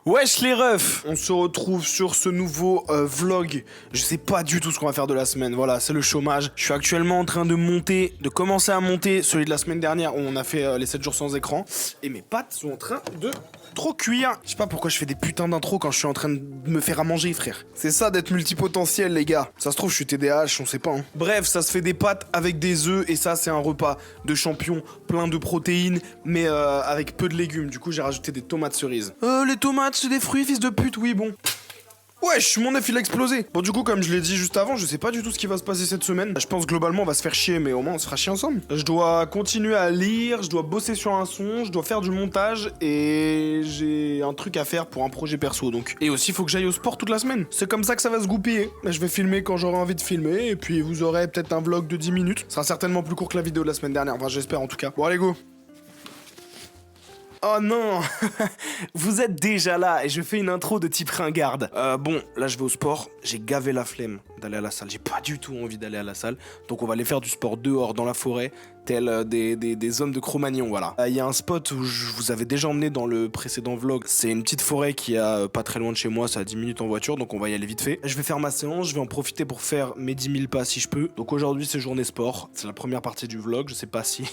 Wesh les refs, on se retrouve sur ce nouveau vlog. Je sais pas du tout ce qu'on va faire de la semaine, voilà, c'est le chômage. Je suis actuellement en train de commencer à monter celui de la semaine dernière où on a fait les 7 jours sans écran. Et mes pâtes sont en train de trop cuire. Je sais pas pourquoi je fais des putains d'intros quand je suis en train de me faire à manger, frère. C'est ça d'être multipotentiel, les gars. Ça se trouve, je suis TDAH, on sait pas. Hein. Bref, ça se fait des pâtes avec des œufs et ça, c'est un repas de champion plein de protéines, mais avec peu de légumes. Du coup, j'ai rajouté des tomates cerises. Les tomates, c'est des fruits, fils de pute, oui, bon. Wesh, mon œuf il a explosé. Bon du coup comme je l'ai dit juste avant, je sais pas du tout ce qui va se passer cette semaine. Je pense globalement on va se faire chier mais au moins on se fera chier ensemble. Je dois continuer à lire, je dois bosser sur un son, je dois faire du montage et j'ai un truc à faire pour un projet perso donc. Et aussi il faut que j'aille au sport toute la semaine. C'est comme ça que ça va se goupiller. Je vais filmer quand j'aurai envie de filmer et puis vous aurez peut-être un vlog de 10 minutes. Ce sera certainement plus court que la vidéo de la semaine dernière, enfin j'espère en tout cas. Bon allez go. Oh non. Vous êtes déjà là et je fais une intro de type ringarde. Bon, là je vais au sport, j'ai gavé la flemme d'aller à la salle. J'ai pas du tout envie d'aller à la salle. Donc on va aller faire du sport dehors, dans la forêt, tel des hommes de Cro-Magnon, voilà. Il y a un spot où je vous avais déjà emmené dans le précédent vlog. C'est une petite forêt qui a pas très loin de chez moi, c'est à 10 minutes en voiture, donc on va y aller vite fait. Je vais faire ma séance, je vais en profiter pour faire mes 10 000 pas si je peux. Donc aujourd'hui c'est journée sport, c'est la première partie du vlog. Je sais pas si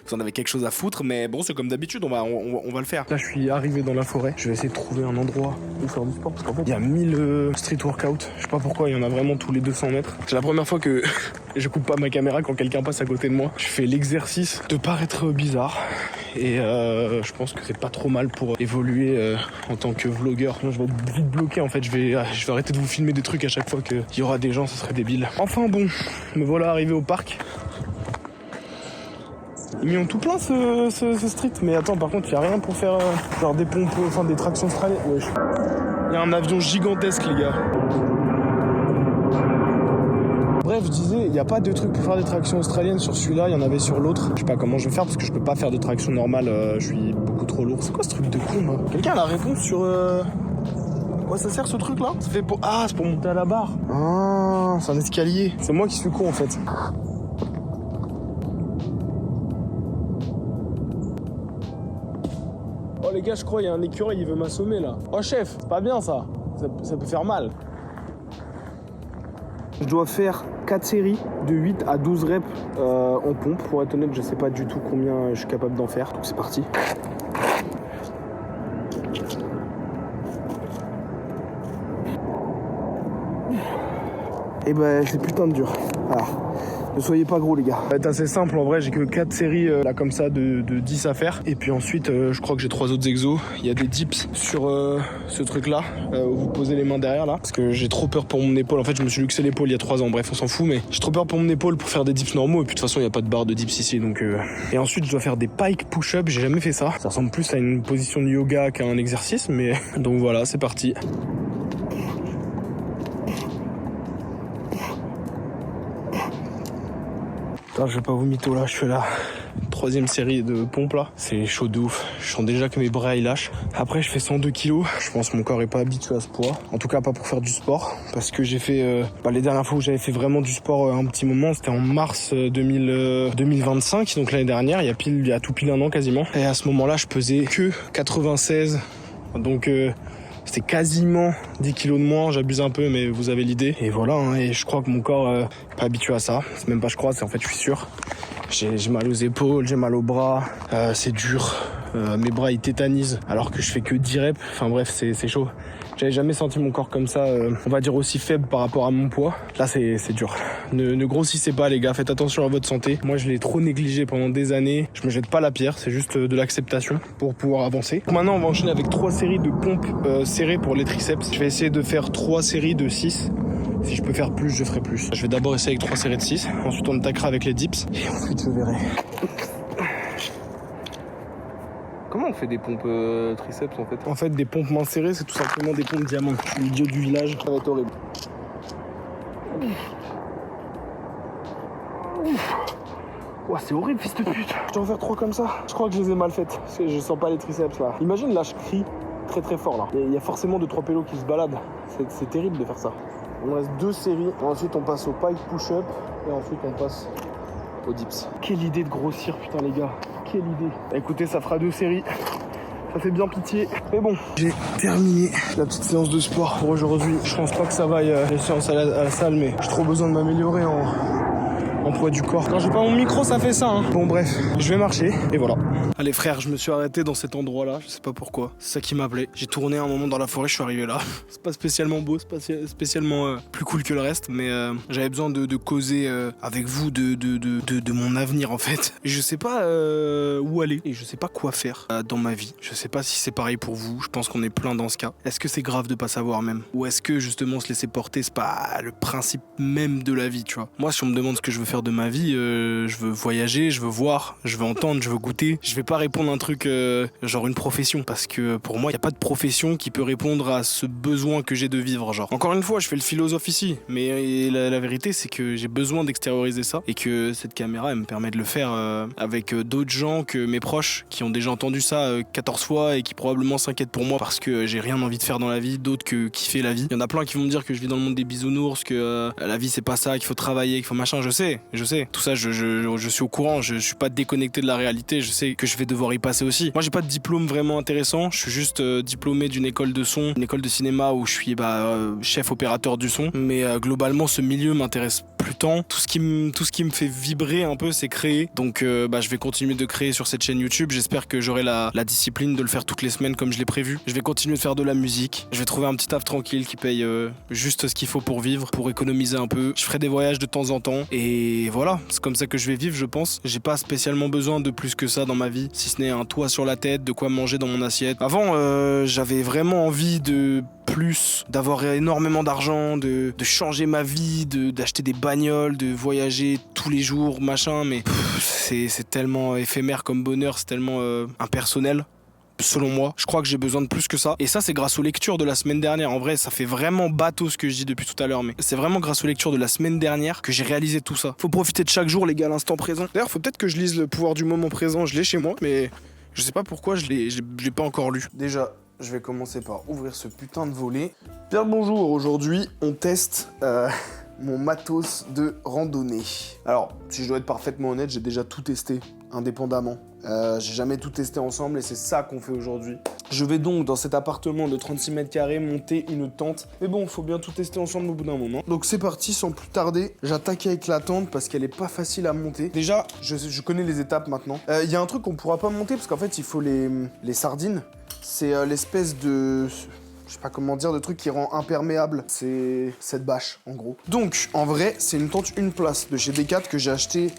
vous en avez quelque chose à foutre, mais bon c'est comme d'habitude, on va le faire. Là je suis arrivé dans la forêt, je vais essayer de trouver un endroit où faire du sport parce qu'en fait il y a 1000 street workout. Je sais pas pourquoi, il y en a vraiment tous les 200 mètres. C'est la première fois que je coupe pas ma caméra quand quelqu'un passe à côté de moi. Je fais l'exercice de paraître bizarre et je pense que c'est pas trop mal pour évoluer en tant que vlogueur. Moi, je vais être vite bloqué en fait, je vais arrêter de vous filmer des trucs à chaque fois qu'il y aura des gens, ce serait débile. Enfin bon, me voilà arrivé au parc. Ils m'ont tout plein ce street, mais attends par contre il y a rien pour faire genre des pompes, enfin des tractions australiennes. Wesh. Il y a un avion gigantesque les gars. Bref, je disais, il n'y a pas de truc pour faire des tractions australiennes sur celui-là, il y en avait sur l'autre. Je sais pas comment je vais faire parce que je peux pas faire de traction normale, je suis beaucoup trop lourd. C'est quoi ce truc de con là? Quelqu'un a la réponse sur quoi ça sert ce truc là? Ça fait pour... Ah, c'est pour monter à la barre. Ah, c'est un escalier. C'est moi qui suis con en fait. Oh les gars, je crois il y a un écureuil, il veut m'assommer là. Oh chef, c'est pas bien ça. Ça peut faire mal. Je dois faire 4 séries de 8 à 12 reps en pompe. Pour être honnête, je sais pas du tout combien je suis capable d'en faire. Donc c'est parti. Et ben c'est putain de dur. Voilà. Ne soyez pas gros les gars. Ça va être assez simple en vrai, j'ai que 4 séries là comme ça de 10 à faire. Et puis ensuite je crois que j'ai 3 autres exos. Il y a des dips sur ce truc là où vous posez les mains derrière là. Parce que j'ai trop peur pour mon épaule. En fait je me suis luxé l'épaule il y a 3 ans, bref on s'en fout. Mais j'ai trop peur pour mon épaule pour faire des dips normaux. Et puis de toute façon il n'y a pas de barre de dips ici donc Et ensuite je dois faire des pike push-up, j'ai jamais fait ça. Ça ressemble plus à une position de yoga qu'à un exercice. Mais donc voilà c'est parti. Je vais pas vous mytho là, je suis là. 3e série de pompes là. C'est chaud de ouf. Je sens déjà que mes bras ils lâchent. Après je fais 102 kilos. Je pense que mon corps est pas habitué à ce poids. En tout cas pas pour faire du sport. Parce que j'ai fait... les dernières fois où j'avais fait vraiment du sport un petit moment, c'était en mars 2025. Donc l'année dernière, il y a tout pile un an quasiment. Et à ce moment-là, je pesais que 96. Donc... c'était quasiment 10 kilos de moins, j'abuse un peu mais vous avez l'idée. Et voilà, hein, et je crois que mon corps est pas habitué à ça. C'est même pas je crois, c'est en fait je suis sûr. J'ai mal aux épaules, j'ai mal aux bras, c'est dur. Mes bras ils tétanisent alors que je fais que 10 reps. Enfin bref, c'est chaud. J'avais jamais senti mon corps comme ça, on va dire aussi faible par rapport à mon poids. Là c'est dur. Ne grossissez pas les gars, faites attention à votre santé. Moi je l'ai trop négligé pendant des années. Je me jette pas la pierre, c'est juste de l'acceptation pour pouvoir avancer. Maintenant on va enchaîner avec 3 séries de pompes serrées pour les triceps. Je vais essayer de faire 3 séries de 6. Si je peux faire plus, je ferai plus. Je vais d'abord essayer avec 3 séries de 6. Ensuite on attaquera avec les dips. Et ensuite je verrai. Comment on fait des pompes triceps en fait? En fait des pompes mains serrées c'est tout simplement des pompes diamants. L'idiot du village, ça va être horrible. Ouah, c'est horrible fils de pute. Je dois en faire 3 comme ça. Je crois que je les ai mal faites. Parce que je sens pas les triceps là. Imagine là je crie très très fort là. Il y a forcément 2-3 pélos qui se baladent. C'est terrible de faire ça. On reste 2 séries. Ensuite on passe au pike push-up. Et ensuite on passe aux dips. Quelle idée de grossir putain les gars. Quelle idée. Écoutez ça fera 2 séries. Ça fait bien pitié. Mais bon, j'ai terminé la petite séance de sport pour aujourd'hui. Je pense pas que ça vaille les séances à la salle, mais j'ai trop besoin de m'améliorer en poids du corps. Quand j'ai pas mon micro, ça fait ça, hein. Bon bref, je vais marcher et voilà. Allez frère, je me suis arrêté dans cet endroit-là, je sais pas pourquoi. C'est ça qui m'appelait. J'ai tourné un moment dans la forêt, je suis arrivé là. C'est pas spécialement beau, c'est pas spécialement plus cool que le reste, mais j'avais besoin de causer avec vous de mon avenir en fait. Je sais pas où aller et je sais pas quoi faire dans ma vie. Je sais pas si c'est pareil pour vous, je pense qu'on est plein dans ce cas. Est-ce que c'est grave de pas savoir même? Ou est-ce que justement se laisser porter, c'est pas le principe même de la vie, tu vois? Moi, si on me demande ce que je veux faire de ma vie, je veux voyager, je veux voir, je veux entendre, je veux goûter. Je vais pas répondre à un truc genre une profession, parce que pour moi, il y a pas de profession qui peut répondre à ce besoin que j'ai de vivre, genre. Encore une fois, je fais le philosophe ici, mais la vérité, c'est que j'ai besoin d'extérioriser ça et que cette caméra, elle me permet de le faire avec d'autres gens que mes proches qui ont déjà entendu ça 14 fois et qui probablement s'inquiètent pour moi parce que j'ai rien envie de faire dans la vie, d'autres que kiffer la vie. Il y en a plein qui vont me dire que je vis dans le monde des bisounours, que la vie c'est pas ça, qu'il faut travailler, qu'il faut machin, je sais. Tout ça, je suis au courant, je suis pas déconnecté de la réalité, je sais que je vais devoir y passer aussi. Moi, j'ai pas de diplôme vraiment intéressant, je suis juste diplômé d'une école de son, une école de cinéma où je suis chef opérateur du son, mais globalement, ce milieu m'intéresse plus tant. Tout ce qui me fait vibrer un peu, c'est créer. Donc, je vais continuer de créer sur cette chaîne YouTube. J'espère que j'aurai la discipline de le faire toutes les semaines comme je l'ai prévu. Je vais continuer de faire de la musique. Je vais trouver un petit taf tranquille qui paye juste ce qu'il faut pour vivre, pour économiser un peu. Je ferai des voyages de temps en temps et voilà, c'est comme ça que je vais vivre, je pense. J'ai pas spécialement besoin de plus que ça dans ma vie, si ce n'est un toit sur la tête, de quoi manger dans mon assiette. Avant, j'avais vraiment envie de plus, d'avoir énormément d'argent, de changer ma vie, d'acheter des bagnoles, de voyager tous les jours, machin, mais c'est tellement éphémère comme bonheur, c'est tellement impersonnel. Selon moi, je crois que j'ai besoin de plus que ça. Et ça, c'est grâce aux lectures de la semaine dernière. En vrai, ça fait vraiment bateau ce que je dis depuis tout à l'heure, mais c'est vraiment grâce aux lectures de la semaine dernière que j'ai réalisé tout ça. Faut profiter de chaque jour, les gars, l'instant présent. D'ailleurs, faut peut-être que je lise Le pouvoir du moment présent. Je l'ai chez moi, mais je sais pas pourquoi je l'ai pas encore lu. Déjà, je vais commencer par ouvrir ce putain de volet. Bien le bonjour, aujourd'hui, on teste mon matos de randonnée. Alors, si je dois être parfaitement honnête, j'ai déjà tout testé, indépendamment. J'ai jamais tout testé ensemble et c'est ça qu'on fait aujourd'hui. Je vais donc dans cet appartement de 36 mètres carrés monter une tente. Mais bon, faut bien tout tester ensemble au bout d'un moment. Donc c'est parti, sans plus tarder, j'attaque avec la tente parce qu'elle est pas facile à monter. Déjà, je connais les étapes maintenant. Il y a un truc qu'on pourra pas monter parce qu'en fait il faut les sardines. C'est l'espèce de... je sais pas comment dire, de truc qui rend imperméable. C'est cette bâche, en gros. Donc, en vrai, c'est une tente une place de chez Decat que j'ai acheté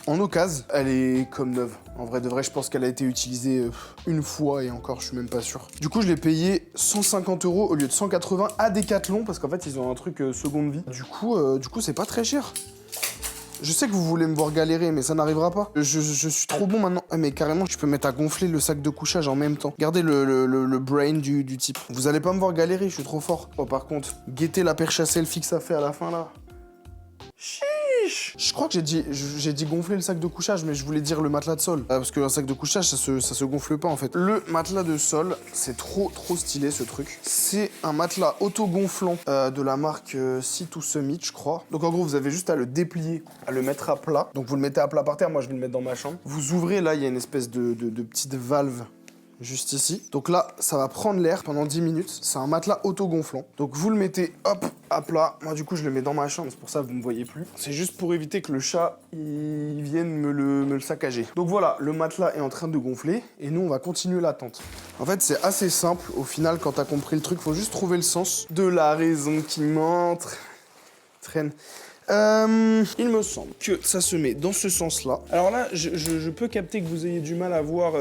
en occasion. Elle est comme neuve. En vrai de vrai, je pense qu'elle a été utilisée une fois et encore, je suis même pas sûr. Du coup, je l'ai payé 150 € au lieu de 180 à Decathlon parce qu'en fait, ils ont un truc seconde vie. Du coup, c'est pas très cher. Je sais que vous voulez me voir galérer, mais ça n'arrivera pas. Je suis trop bon maintenant. Ah, mais carrément, je peux mettre à gonfler le sac de couchage en même temps. Regardez le brain du type. Vous allez pas me voir galérer, je suis trop fort. Oh, par contre, guettez la perche à selfie que ça fait à la fin, là. Chiche. Je crois que j'ai dit gonfler le sac de couchage, mais je voulais dire le matelas de sol. Parce qu'un sac de couchage, ça se gonfle pas, en fait. Le matelas de sol, c'est trop stylé, ce truc. C'est un matelas auto-gonflant de la marque Sea to Summit, je crois. Donc, en gros, vous avez juste à le déplier, à le mettre à plat. Donc, vous le mettez à plat par terre. Moi, je vais le mettre dans ma chambre. Vous ouvrez, là, il y a une espèce de petite valve juste ici. Donc là, ça va prendre l'air pendant 10 minutes. C'est un matelas auto-gonflant. Donc vous le mettez, hop, à plat. Moi, du coup, je le mets dans ma chambre. C'est pour ça que vous me voyez plus. C'est juste pour éviter que le chat, il vienne me le saccager. Donc voilà, le matelas est en train de gonfler. Et nous, on va continuer l'attente. En fait, c'est assez simple. Au final, quand t'as compris le truc, faut juste trouver le sens de la raison qui m'entraîne. Il me semble que ça se met dans ce sens-là. Alors là, je peux capter que vous ayez du mal à voir,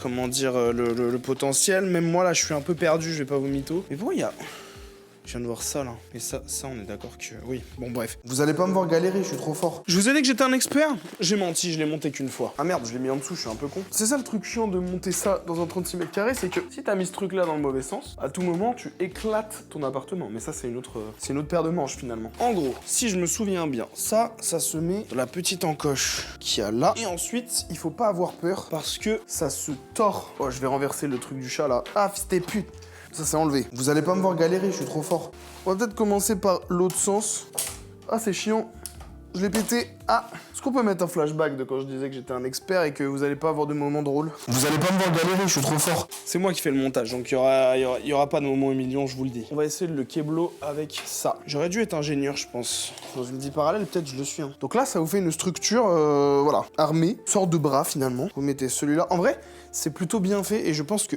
comment dire, le potentiel. Même moi, là, je suis un peu perdu, je vais pas vous mytho. Mais bon, il y a... Je viens de voir ça, là. Et ça, on est d'accord que... Oui, bon, bref. Vous allez pas me voir galérer, je suis trop fort. Je vous ai dit que j'étais un expert. J'ai menti, je l'ai monté qu'une fois. Ah merde, je l'ai mis en dessous, je suis un peu con. C'est ça le truc chiant de monter ça dans un 36 mètres carrés, c'est que si t'as mis ce truc-là dans le mauvais sens, à tout moment, tu éclates ton appartement. Mais ça, c'est une autre paire de manches, finalement. En gros, si je me souviens bien, ça se met dans la petite encoche qu'il y a là. Et ensuite, il faut pas avoir peur parce que ça se tord. Oh, je vais renverser le truc du chat, là. Ah, fils de pute. Ça s'est enlevé. Vous allez pas me voir galérer, je suis trop fort. On va peut-être commencer par l'autre sens. Ah, c'est chiant. je l'ai pété. Ah, est-ce qu'on peut mettre un flashback de quand je disais que j'étais un expert et que vous allez pas avoir de moments drôles? Vous allez pas me voir galérer, je suis trop fort. C'est moi qui fais le montage, donc il y aura pas de moment humiliant, je vous le dis. On va essayer de le keblo avec ça. J'aurais dû être ingénieur, je pense. Dans une vie parallèle, peut-être je le suis. Hein. Donc là, ça vous fait une structure, voilà, armée, sorte de bras finalement. Vous mettez celui-là. En vrai, c'est plutôt bien fait et je pense que...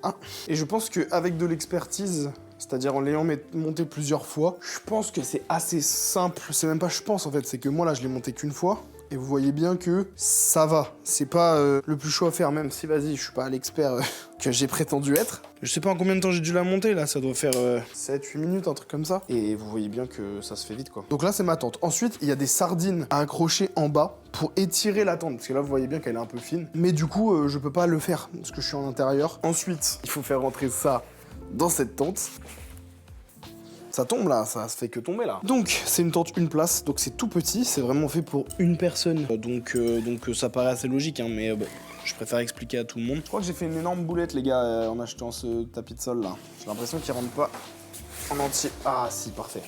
Ah. Et je pense qu'avec de l'expertise... C'est-à-dire en l'ayant monté plusieurs fois, je pense que c'est assez simple. C'est même pas je pense en fait, c'est que moi là je l'ai monté qu'une fois. Et vous voyez bien que ça va. C'est pas le plus chaud à faire, même si vas-y, je suis pas l'expert que j'ai prétendu être. Je sais pas en combien de temps j'ai dû la monter là, ça doit faire 7-8 minutes, un truc comme ça. Et vous voyez bien que ça se fait vite quoi. Donc là c'est ma tente. Ensuite, il y a des sardines à accrocher en bas pour étirer la tente. Parce que là vous voyez bien qu'elle est un peu fine. Mais du coup, je peux pas le faire parce que je suis en intérieur. Ensuite, il faut faire rentrer ça dans cette tente. Ça tombe là, ça se fait que tomber là. Donc c'est une tente une place, donc c'est tout petit, c'est vraiment fait pour une personne. Donc ça paraît assez logique, hein, mais je préfère expliquer à tout le monde. Je crois que j'ai fait une énorme boulette les gars en achetant ce tapis de sol là. J'ai l'impression qu'il rentre pas en entier. Ah si, parfait.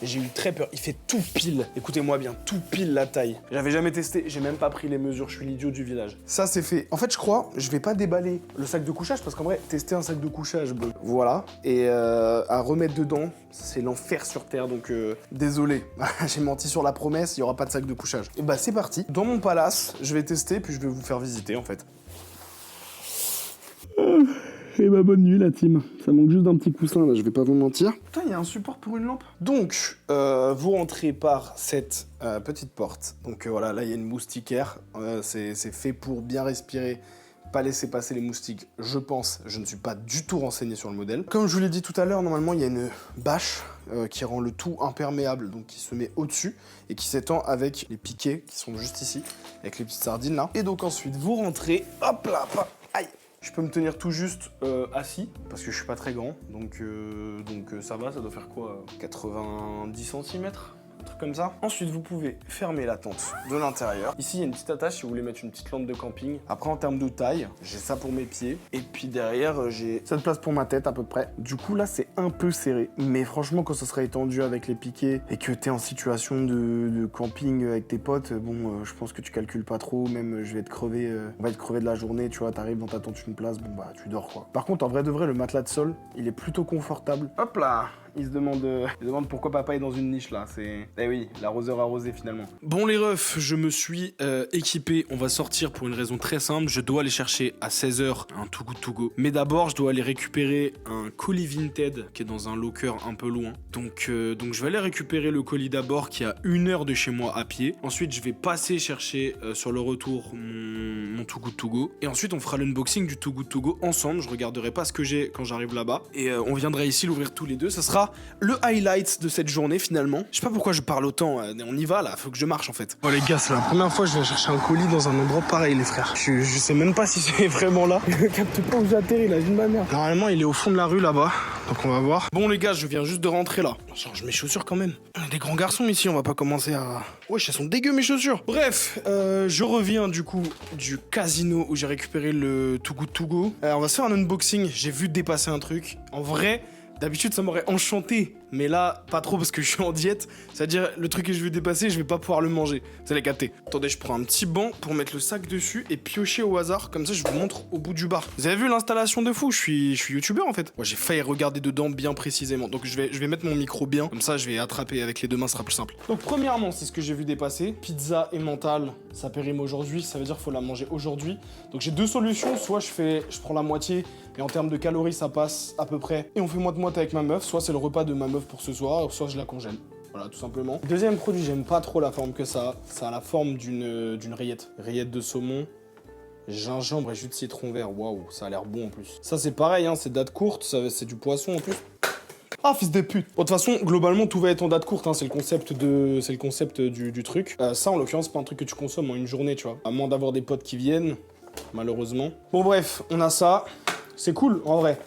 J'ai eu très peur, il fait tout pile. Écoutez-moi bien, tout pile la taille. J'avais jamais testé, j'ai même pas pris les mesures, je suis l'idiot du village. Ça c'est fait. En fait je crois, je vais pas déballer le sac de couchage parce qu'en vrai, tester un sac de couchage, bon, voilà. Et à remettre dedans, c'est l'enfer sur terre, donc désolé. J'ai menti sur la promesse, il y aura pas de sac de couchage. Et bah c'est parti. Dans mon palace, je vais tester, puis je vais vous faire visiter en fait. Et bah bonne nuit la team. Ça manque juste d'un petit coussin là, je vais pas vous mentir. Putain, il y a un support pour une lampe. Donc, vous rentrez par cette petite porte. Donc voilà, là il y a une moustiquaire. C'est fait pour bien respirer, pas laisser passer les moustiques, je pense. Je ne suis pas du tout renseigné sur le modèle. Comme je vous l'ai dit tout à l'heure, normalement il y a une bâche qui rend le tout imperméable, donc qui se met au-dessus et qui s'étend avec les piquets qui sont juste ici, avec les petites sardines là. Et donc ensuite vous rentrez, hop là, aïe. Je peux me tenir tout juste assis, parce que je suis pas très grand, donc ça va, ça doit faire quoi 90 cm, un truc comme ça. Ensuite, vous pouvez fermer la tente de l'intérieur. Ici, il y a une petite attache si vous voulez mettre une petite lampe de camping. Après, en termes de taille, j'ai ça pour mes pieds. Et puis derrière, j'ai cette place pour ma tête à peu près. Du coup, là, c'est un peu serré. Mais franchement, quand ça sera étendu avec les piquets et que t'es en situation de camping avec tes potes, bon, je pense que tu calcules pas trop. Même, je vais être crevé, on va être crevé de la journée, tu vois. T'arrives dans ta tente une place, bon bah, tu dors quoi. Par contre, en vrai de vrai, le matelas de sol, il est plutôt confortable. Hop là! Il se demande pourquoi papa est dans une niche là, c'est... Eh oui, l'arroseur arrosé finalement. Bon les refs, je me suis équipé, on va sortir pour une raison très simple, je dois aller chercher à 16h un Too Good To Go. Mais d'abord, je dois aller récupérer un colis Vinted qui est dans un locker un peu loin. Donc je vais aller récupérer le colis d'abord qui est à 1 heure de chez moi à pied. Ensuite, je vais passer chercher sur le retour mon Too Good To Go. Et ensuite, on fera l'unboxing du Too Good To Go ensemble, je regarderai pas ce que j'ai quand j'arrive là-bas. Et on viendra ici l'ouvrir tous les deux, ça sera le highlight de cette journée finalement. Je sais pas pourquoi je parle autant, on y va là, faut que je marche en fait. Oh les gars, c'est la première fois que je viens chercher un colis dans un endroit pareil les frères. Je sais même pas si c'est vraiment là. Je capte pas où j'ai atterri là, j'ai de ma mère. Normalement il est au fond de la rue là-bas, donc on va voir. Bon les gars, je viens juste de rentrer là. Je change mes chaussures quand même. On est des grands garçons ici, on va pas commencer à... Wesh, elles sont dégueu mes chaussures. Bref, je reviens du coup du casino où j'ai récupéré le Too Good To Go. On va se faire un unboxing, j'ai vu dépasser un truc. En vrai... D'habitude, ça m'aurait enchanté, mais là, pas trop parce que je suis en diète. C'est-à-dire, le truc que je vais dépasser, je vais pas pouvoir le manger. Vous allez capter. Attendez, je prends un petit banc pour mettre le sac dessus et piocher au hasard. Comme ça, je vous montre au bout du bar. Vous avez vu l'installation de fou? Je suis youtubeur en fait. Moi, j'ai failli regarder dedans bien précisément. Donc, je vais mettre mon micro bien. Comme ça, je vais attraper avec les deux mains, ce sera plus simple. Donc, premièrement, c'est ce que j'ai vu dépasser. Pizza et mental, ça périme aujourd'hui. Ça veut dire qu'il faut la manger aujourd'hui. Donc, j'ai deux solutions. Soit je prends la moitié et en termes de calories, ça passe à peu près. Et on fait moite-moite avec ma meuf. Soit c'est le repas de ma meuf pour ce soir, soit je la congèle. Voilà, tout simplement. Deuxième produit, j'aime pas trop la forme que ça. Ça a la forme d'une rillette. Rillette de saumon, gingembre et jus de citron vert. Waouh, ça a l'air bon en plus. Ça, c'est pareil, hein, c'est date courte, c'est du poisson en plus. Ah, fils de pute. Bon, de toute façon, globalement, tout va être en date courte, hein, c'est le concept du truc. Ça, en l'occurrence, c'est pas un truc que tu consommes en une journée, tu vois. À moins d'avoir des potes qui viennent, malheureusement. Bon, bref, on a ça. C'est cool, en vrai.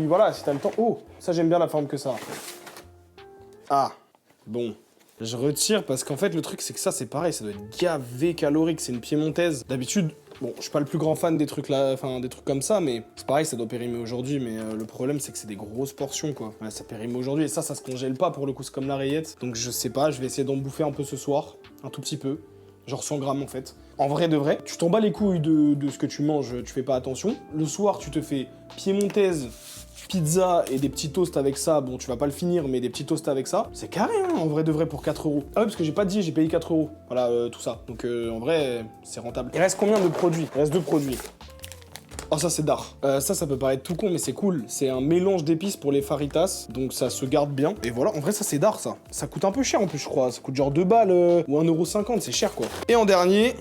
Voilà, si t'as le temps... Oh, ça, j'aime bien la forme que ça. Ah, bon. Je retire parce qu'en fait, le truc, c'est que ça, c'est pareil, ça doit être gavé calorique. C'est une piémontaise. D'habitude, bon, je suis pas le plus grand fan des trucs là, enfin, des trucs comme ça, mais c'est pareil, ça doit périmer aujourd'hui. Mais le problème, c'est que c'est des grosses portions, quoi. Ouais, ça périme aujourd'hui et ça se congèle pas pour le coup, c'est comme la rayette. Donc, je sais pas, je vais essayer d'en bouffer un peu ce soir, un tout petit peu. Genre 100 grammes en fait. En vrai de vrai, tu t'en bats les couilles de ce que tu manges, tu fais pas attention. Le soir, tu te fais piémontaise, pizza et des petits toasts avec ça. Bon, tu vas pas le finir, mais des petits toasts avec ça. C'est carré, hein, en vrai de vrai, pour 4 euros. Ah ouais, parce que j'ai pas dit, j'ai payé 4 euros. Voilà, tout ça. Donc en vrai, c'est rentable. Il reste combien de produits? Il reste 2 produits. Oh, ça c'est d'art. Ça peut paraître tout con, mais c'est cool. C'est un mélange d'épices pour les faritas, donc ça se garde bien. Et voilà, en vrai, ça c'est d'art, ça. Ça coûte un peu cher en plus, je crois. Ça coûte genre 2 balles ou 1,50 €, c'est cher quoi. Et en dernier,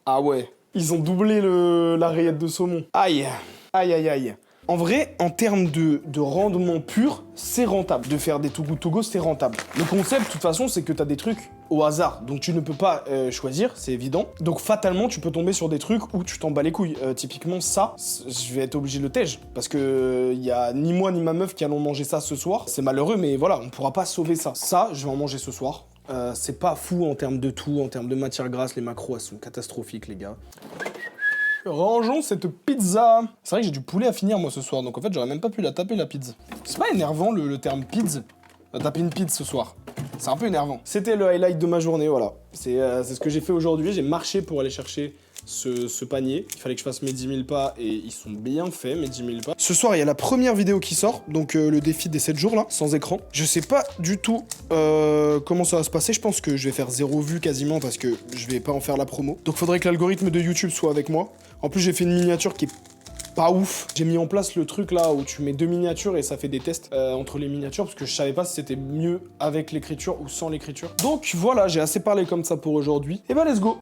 ah ouais, ils ont doublé la rayette de saumon. Aïe, aïe, aïe, aïe. En vrai, en termes de rendement pur, c'est rentable. De faire des Too Good To Go, c'est rentable. Le concept, de toute façon, c'est que t'as des trucs au hasard. Donc tu ne peux pas choisir, c'est évident. Donc fatalement, tu peux tomber sur des trucs où tu t'en bats les couilles. Typiquement, ça, je vais être obligé de le tège. Parce que y a ni moi ni ma meuf qui allons manger ça ce soir. C'est malheureux, mais voilà, on pourra pas sauver ça. Ça, je vais en manger ce soir. C'est pas fou en termes de tout, en termes de matière grasse. Les macros, elles sont catastrophiques, les gars. Rangeons cette pizza. C'est vrai que j'ai du poulet à finir moi ce soir, donc en fait j'aurais même pas pu la taper la pizza. C'est pas énervant le terme pizza. On va taper une pizza ce soir. C'est un peu énervant. C'était le highlight de ma journée, voilà. C'est ce que j'ai fait aujourd'hui. J'ai marché pour aller chercher ce panier. Il fallait que je fasse mes 10 000 pas et ils sont bien faits, mes 10 000 pas. Ce soir, il y a la première vidéo qui sort, donc le défi des 7 jours là, sans écran. Je sais pas du tout comment ça va se passer. Je pense que je vais faire 0 vue quasiment parce que je vais pas en faire la promo. Donc faudrait que l'algorithme de YouTube soit avec moi. En plus, j'ai fait une miniature qui est pas ouf. J'ai mis en place le truc là où tu mets 2 miniatures et ça fait des tests entre les miniatures parce que je savais pas si c'était mieux avec l'écriture ou sans l'écriture. Donc voilà, j'ai assez parlé comme ça pour aujourd'hui. Et bah let's go.